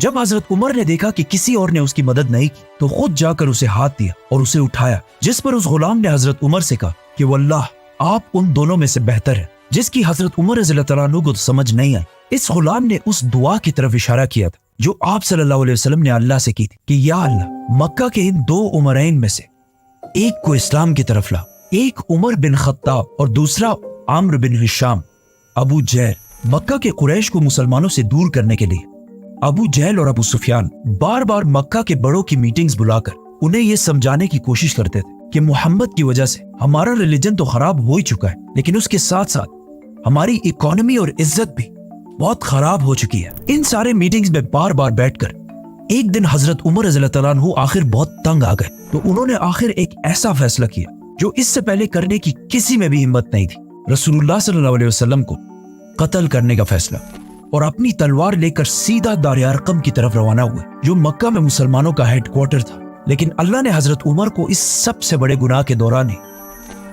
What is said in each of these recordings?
जब हजरत उमर ने देखा कि किसी और ने उसकी मदद नहीं की तो खुद जाकर उसे हाथ दिया और उसे उठाया, जिस पर उस गुलाम ने हजरत उमर से कहा कि वल्लाह आप उन दोनों में से बेहतर हैं, जिसकी हजरत उमर रज़ियल्लाहु तआला अन्हु को तो समझ नहीं आई। इस गुलाम ने उस दुआ की तरफ इशारा किया था जो आप सल्लल्लाहु अलैहि वसल्लम ने अल्लाह से की थी कि या अल्लाह, मक्का के इन दो उमरैन में से एक को इस्लाम की तरफ ला। एक उमर बिन खत्ताब और दूसरा आम्र बिन हिशाम। अबू जहल मक्का के कुरैश को मुसलमानों से दूर करने के लिए अबू जहल और अबू सुफियान बार बार मक्का के बड़ों की मीटिंग्स बुलाकर उन्हें ये समझाने की कोशिश करते थे कि मोहम्मद की वजह से हमारा रिलीजन तो खराब हो ही चुका है, लेकिन उसके साथ साथ हमारी इकोनॉमी और इज्जत भी बहुत खराब हो चुकी है। इन सारे मीटिंग्स में बार बार बैठकर एक दिन हजरत उमर रज़ियल्लाहु तआला अन्हु आखिर बहुत तंग आ गए, तो उन्होंने आखिर एक ऐसा फैसला किया जो इससे पहले करने की किसी में भी हिम्मत नहीं थी। रसूलुल्लाह सल्लल्लाहु अलैहि वसल्लम को कत्ल करने का फैसला, और अपनी तलवार लेकर सीधा दार अरकम की तरफ रवाना हुए जो मक्का में मुसलमानों का हेडक्वार्टर था। लेकिन अल्लाह ने हजरत उमर को इस सबसे बड़े गुनाह के दौरान ही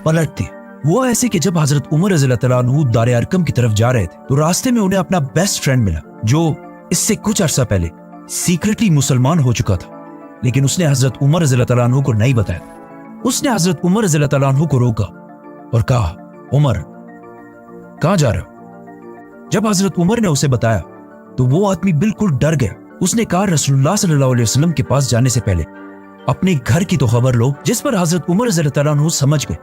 पलट दिया। वो ऐसे कि जब हजरत उमर रज़ियल्लाहु तआला अन्हु दार अरकम की तरफ जा रहे थे तो रास्ते में उन्हें अपना बेस्ट फ्रेंड मिला जो इससे कुछ अरसा पहले सीक्रेटली मुसलमान हो चुका था, लेकिन उसने हजरत उमर रज़ियल्लाहु तआला अन्हु को नहीं बताया। उसने हजरत उमर रज़ियल्लाहु तआला अन्हु को रोका और कहा, उमर कहाँ जा रहे हो? जब हजरत उमर ने उसे बताया तो वो आदमी बिल्कुल डर गया। उसने कहा, रसूलुल्लाह सल्लल्लाहु अलैहि वसल्लम के पास जाने से पहले अपने घर की तो खबर लो। जिस पर हजरत उमर रज़ियल्लाहु तआला अन्हु समझ गए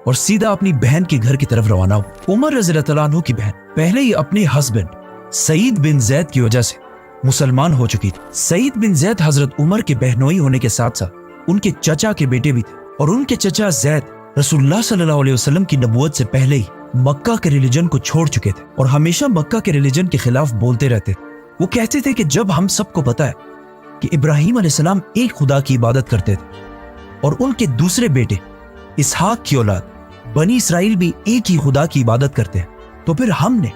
और सीधा अपनी बहन के घर की तरफ रवाना हुए। उमर रज़ियल्लाहु तआला अन्हु की बहन पहले ही अपने हस्बैंड सईद बिन जैद की वजह से मुसलमान हो चुकी थी। सईद बिन जैद हजरत उमर के बहनोई होने के साथ साथ उनके चचा के बेटे भी थे, और उनके चचा जैद रसूलुल्लाह सल्लल्लाहु अलैहि वसल्लम की नबूवत से पहले ही मक्का के रिलीजन को छोड़ चुके थे और हमेशा मक्का के रिलीजन के खिलाफ बोलते रहते थे। वो कहते थे कि जब हम सबको पता है कि इब्राहिम अलैहिस्सलाम एक खुदा की इबादत करते थे और उनके दूसरे बेटे इसहाक की औलाद बनी इसराइल भी एक ही खुदा की इबादत करते हैं, तो फिर हमने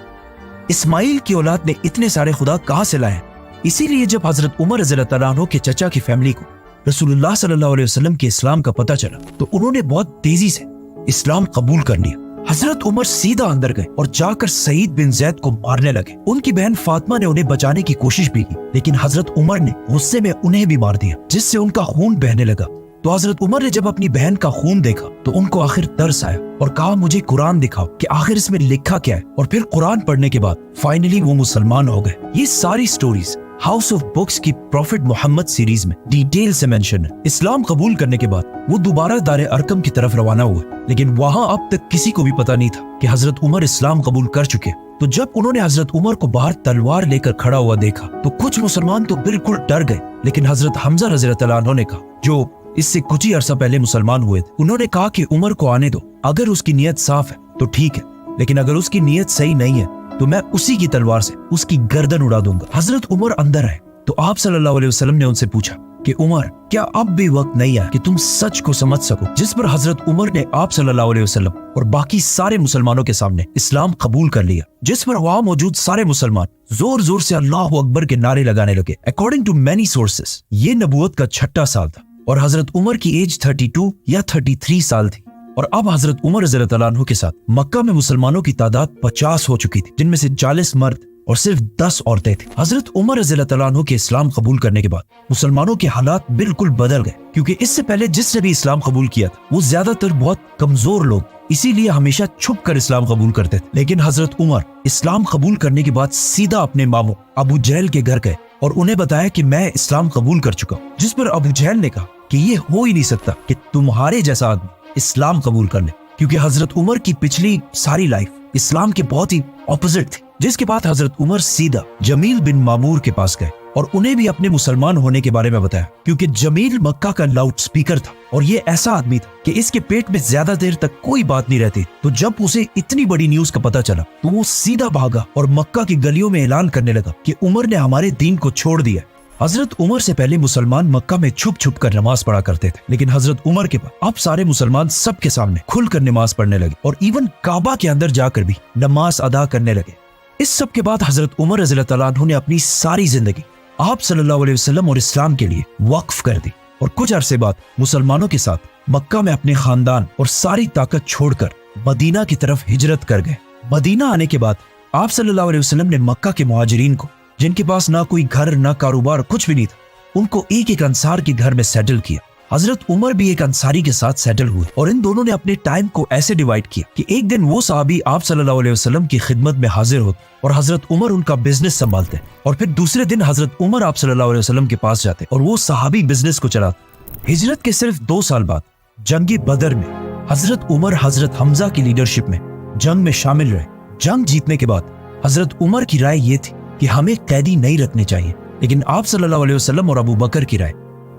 इस्माइल की औलाद ने इतने सारे खुदा कहां से लाए? इसीलिए जब हजरत उमर रज़ियल्लाहु तआला अन्हु के चचा की फैमिली को रसूलुल्लाह सल्लल्लाहु अलैहि वसल्लम के इस्लाम का पता चला तो उन्होंने बहुत तेजी से इस्लाम कबूल कर लिया। हजरत उमर सीधा अंदर गए और जाकर सईद बिन जैद को मारने लगे। उनकी बहन फातिमा ने उन्हें बचाने की कोशिश भी की, लेकिन हजरत उमर ने गुस्से में उन्हें भी मार दिया, जिससे उनका खून बहने लगा। तो हजरत उमर ने जब अपनी बहन का खून देखा तो उनको आखिर तरस आया और कहा, मुझे कुरान दिखाओ कि आखिर इसमें लिखा क्या है। और फिर कुरान पढ़ने के बाद फाइनली वो मुसलमान हो गए। ये सारी स्टोरीज हाउस ऑफ बुक्स की प्रॉफिट मोहम्मद सीरीज में डिटेल से मेंशन है। इस्लाम कबूल करने के बाद वो दोबारा दार अरकम की तरफ रवाना हुए, लेकिन वहां अब तक किसी को भी पता नहीं था कि हजरत उमर इस्लाम कबूल कर चुके। तो जब उन्होंने हजरत उमर को बाहर तलवार लेकर खड़ा हुआ देखा तो कुछ मुसलमान तो बिल्कुल डर गए, लेकिन हजरत हमजा रज़ियल्लाहु तआला अन्हु ने कहा, जो इससे कुछ ही अरसा पहले मुसलमान हुए थे, उन्होंने कहा कि उमर को आने दो, अगर उसकी नीयत साफ है तो ठीक है, लेकिन अगर उसकी नीयत सही नहीं है तो मैं उसी की तलवार से उसकी गर्दन उड़ा दूंगा। हजरत उमर अंदर आए तो आप सल्लल्लाहु अलैहि वसल्लम ने उनसे पूछा कि उमर, क्या अब भी वक्त नहीं आया कि तुम सच को समझ सको? जिस पर हजरत उमर ने आप सल्लल्लाहु अलैहि वसल्लम और बाकी सारे मुसलमानों के सामने इस्लाम कबूल कर लिया, जिस पर वहां मौजूद सारे मुसलमान जोर जोर से अल्लाह अकबर के नारे लगाने लगे। अकॉर्डिंग टू मैनी सोर्सेस ये नबूवत का 6वां साल था और हजरत उमर की एज 32 या 33 साल थी। और अब हजरत उमर रज़ियल्लाहु तआला अन्हु के साथ मक्का में मुसलमानों की तादाद 50 हो चुकी थी, जिनमें से 40 मर्द और सिर्फ 10 औरतें थी। हजरत उमर रज़ियल्लाहु तआला अन्हु के इस्लाम कबूल करने के बाद मुसलमानों के हालात बिल्कुल बदल गए, क्योंकि इससे पहले जिसने भी इस्लाम कबूल किया था वो ज्यादातर बहुत कमजोर लोग, इसीलिए हमेशा छुप कर इस्लाम कबूल करते थे। लेकिन हजरत उमर इस्लाम कबूल करने के बाद सीधा अपने मामू अबू जहल के घर गए और उन्हें बताया कि मैं इस्लाम कबूल कर चुका हूँ, जिस पर अबू जहल ने कहा कि ये हो ही नहीं सकता कि तुम्हारे जैसा आदमी इस्लाम कबूल कर ले, क्योंकि हजरत उमर की पिछली सारी लाइफ इस्लाम के बहुत ही ऑपोजिट थी। जिसके बाद हजरत उमर सीधा जमील बिन मामूर के पास गए और उन्हें भी अपने मुसलमान होने के बारे में बताया, क्योंकि जमील मक्का का लाउड स्पीकर था और ये ऐसा आदमी था कि इसके पेट में ज्यादा देर तक कोई बात नहीं रहती। तो जब उसे इतनी बड़ी न्यूज का पता चला तो वो सीधा भागा और मक्का की गलियों में ऐलान करने लगा कि उमर ने हमारे दीन को छोड़ दिया। हजरत उमर से पहले मुसलमान मक्का में छुप छुप कर नमाज पढ़ा करते थे, लेकिन हजरत उमर के बाद अब सारे मुसलमान सबके सामने खुलकर नमाज पढ़ने लगे और इवन काबा के अंदर जाकर भी नमाज अदा करने लगे। इस सब के बाद हजरत उमर रज़ियल्लाहु तआला अन्हु ने अपनी सारी जिंदगी आप सल्लल्लाहु अलैहि वसल्लम और इस्लाम के लिए वक्फ कर दी और कुछ अरसे बाद मुसलमानों के साथ मक्का में अपने खानदान और सारी ताकत छोड़कर मदीना की तरफ हिजरत कर गए। मदीना आने के बाद आप सल्लल्लाहु अलैहि वसल्लम ने मक्का के मुहाजिरीन को जिन के पास ना कोई घर ना कारोबार कुछ भी नहीं था, उनको एक एक अंसार के घर में सेटल किया। हजरत उमर भी एक अंसारी के साथ सेटल हुए और इन दोनों ने अपने टाइम को ऐसे डिवाइड किया कि एक दिन वो सहाबी आप सल्लल्लाहु अलैहि वसल्लम की खिदमत में हाजिर होते और हजरत उमर उनका बिजनेस संभालते, और फिर दूसरे दिन हजरत उमर आप सल्लल्लाहु अलैहि वसल्लम के पास जाते और वो सहाबी बिजनेस को चलाते। हिजरत के सिर्फ 2 साल बाद जंग बदर में हजरत उमर हजरत हमजा की लीडरशिप में जंग में शामिल रहे। जंग जीतने के बाद हजरत उमर की राय ये थी कि हमें कैदी नहीं रखने चाहिए, लेकिन आप सल्लल्लाहु अलैहि वसल्लम और अबू बकर की राय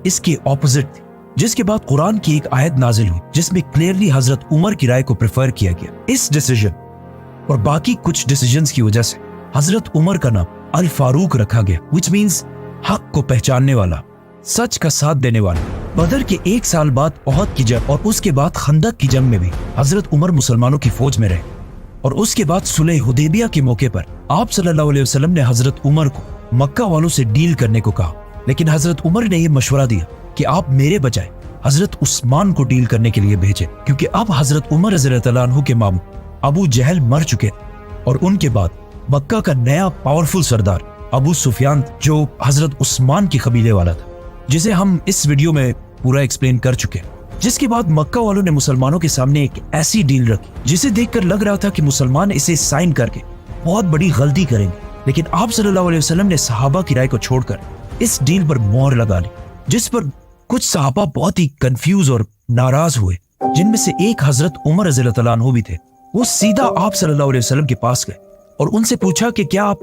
इसके ऑपोजिट थी, जिसके बाद कुरान की एक आयत नाजिल हुई जिसमें क्लियरली हजरत उमर की राय को प्रेफर किया गया। इस डिसीजन और बाकी कुछ डिसीजंस की वजह से हजरत उमर का नाम अल फारूक रखा गया, विच मींस हक को पहचानने वाला, सच का साथ देने वाला। बदर के 1 साल बाद ओहद की जंग और उसके बाद खंदक की जंग में भी हजरत उमर मुसलमानों की फौज में रहे, और उसके बाद सुलह हुदैबिया के मौके पर आप सल्लल्लाहु अलैहि वसल्लम ने हजरत उमर को मक्का वालों से डील करने को कहा, लेकिन हजरत उमर ने यह मशवरा दिया कि आप मेरे बजाय हजरत उस्मान को डील करने के लिए भेजें, क्योंकि अब हजरत उमर रज़ियल्लाहु अन्हु के मामू अबू जहल मर चुके थे और उनके बाद मक्का का नया पावरफुल सरदार अबू सुफियान जो हजरत उस्मान की कबीले वाला था, जिसे हम इस वीडियो में पूरा एक्सप्लेन कर चुके हैं। जिसके बाद मक्का वालों ने मुसलमानों के सामने एक ऐसी डील रखी जिसे देखकर लग रहा था कि मुसलमान इसे साइन करके बहुत बड़ी गलती करेंगे, लेकिन आप सल्लल्लाहु अलैहि वसल्लम ने सहाबा की राय को छोड़कर इस डील पर मोहर लगा ली, जिस पर कुछ सहाबा बहुत ही कंफ्यूज और नाराज हुए, जिनमें से एक हजरत उमर रज़ियल्लाहु अन्हु भी थे। वो सीधा आप सल्लल्लाहु अलैहि वसल्लम के पास गए और उनसे पूछा कि क्या आप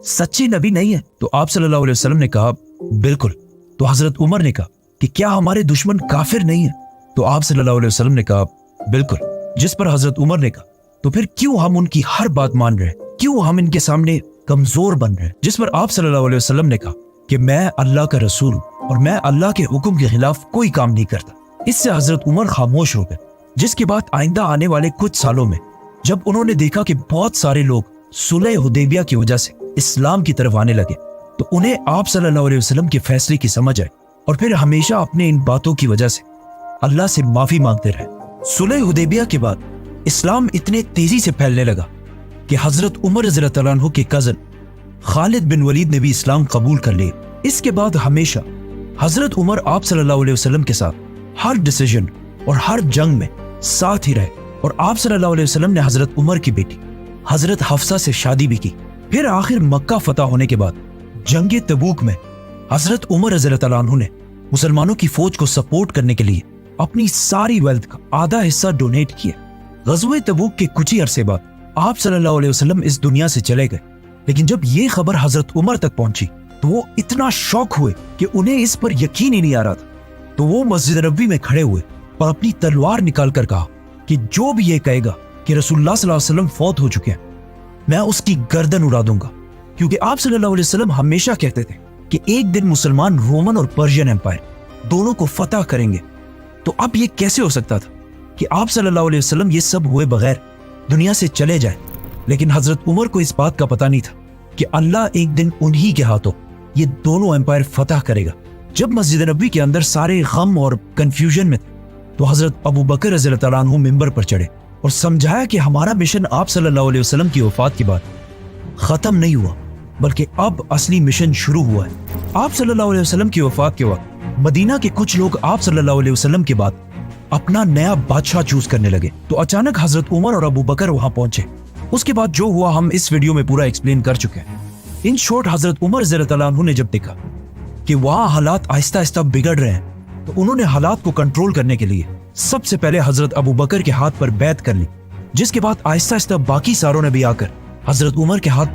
सच्चे नबी नहीं है? तो आप सल्लल्लाहु अलैहि वसल्लम ने कहा बिल्कुल। तो हजरत उमर ने कहा कि क्या हमारे दुश्मन काफिर नहीं है? तो आप सल्लल्लाहु अलैहि वसल्लम ने कहा बिल्कुल। जिस पर हजरत उमर ने कहा तो फिर क्यों हम उनकी हर बात मान रहे हैं, क्यों हम इनके सामने कमजोर बन रहे हैं? जिस पर आप सल्लल्लाहु अलैहि वसल्लम ने कहा कि मैं अल्लाह का रसूल हूं और मैं अल्लाह के हुक्म के खिलाफ कोई काम नहीं करता। इससे हजरत उमर खामोश हो गए, जिसके बाद आइंदा आने वाले कुछ सालों में जब उन्होंने देखा कि बहुत सारे लोग सुलह हुदैबिया की वजह से इस्लाम की तरफ आने लगे, तो उन्हें आप सल्लल्लाहु अलैहि वसल्लम के फैसले की समझ आई और फिर हमेशा अपने इन बातों की वजह से अल्लाह से माफी मांगते रहे। सुलह हुदैबिया के बाद इस्लाम इतने तेजी से फैलने लगा कि हजरत उमर रज़ियल्लाहु अन्हु के कजन खालिद बिन वलीद ने भी इस्लाम कबूल कर लिया। इसके बाद हमेशा हजरत उमर आप सल्लल्लाहु अलैहि वसल्लम के साथ हर डिसीजन और हर जंग में साथ ही रहे, और आप सल्लल्लाहु अलैहि वसल्लम ने हजरत उमर की बेटी हजरत हफ्सा से शादी भी की। फिर आखिर मक्का फतह होने के बाद जंग तबूक में हजरत उमर रज़ियल्लाहु अन्हु ने मुसलमानों की फौज को सपोर्ट करने के लिए अपनी सारी वेल्थ का आधा हिस्सा डोनेट किया। ग़ज़वे तबूक के कुछ ही अरसे बाद आप सल्लल्लाहु अलैहि वसल्लम इस दुनिया से चले गए, लेकिन जब ये खबर हजरत उमर तक पहुंची तो वो इतना शॉक हुए कि उन्हें इस पर यकीन ही नहीं आ रहा था। तो वो मस्जिद नबवी में खड़े हुए और अपनी तलवार निकाल कर कहा कि जो भी ये कहेगा कि रसूलुल्लाह सल्लल्लाहु अलैहि वसल्लम फौत हो चुके हैं, मैं उसकी गर्दन उड़ा दूंगा। क्योंकि आप सल्लल्लाहु अलैहि वसल्लम हमेशा कहते थे कि एक दिन मुसलमान रोमन और पर्शियन एम्पायर दोनों को फतह करेंगे। तो अब ये कैसे हो सकता था कि आप सल्लल्लाहु अलैहि वसल्लम ये सब हुए बगैर दुनिया से चले जाए? लेकिन हजरत उमर को इस बात का पता नहीं था कि अल्लाह एक दिन उन्हीं के हाथों ये दोनों एम्पायर फतह करेगा। जब मस्जिद नबवी के अंदर सारे गम और कंफ्यूजन में थे, तो हजरत अबू बकर रज़ियल्लाहु अन्हु मिंबर पर चढ़े और समझाया कि हमारा मिशन आप सल्लल्लाहु अलैहि वसल्लम की वफात के बाद खत्म नहीं हुआ, बल्कि अब असली मिशन शुरू हुआ है। आप सल्लल्लाहु अलैहि वसल्लम की वफात के वक्त मदीना के कुछ लोग आप सल्लल्लाहु अलैहि वसल्लम के बाद अपना नया बादशाह चूज करने लगे। तो अचानक हजरत उमर और अबू बकर वहां पहुंचे। उसके बाद जो हुआ हम इस वीडियो में पूरा एक्सप्लेन कर चुके हैं। इन शॉर्ट हजरत उमर रज़ियल्लाहु अन्हु ने जब देखा कि वहां हालात आहिस्ता आहिस्ता बिगड़ रहे हैं, तो उन्होंने हालात को कंट्रोल करने के लिए सबसे पहले हजरत अबू बकर के हाथ पर बैत कर ली, जिसके बाद आहिस्ता आहिस्ता बाकी सारों ने भी आकर हजरत उमर के हाथ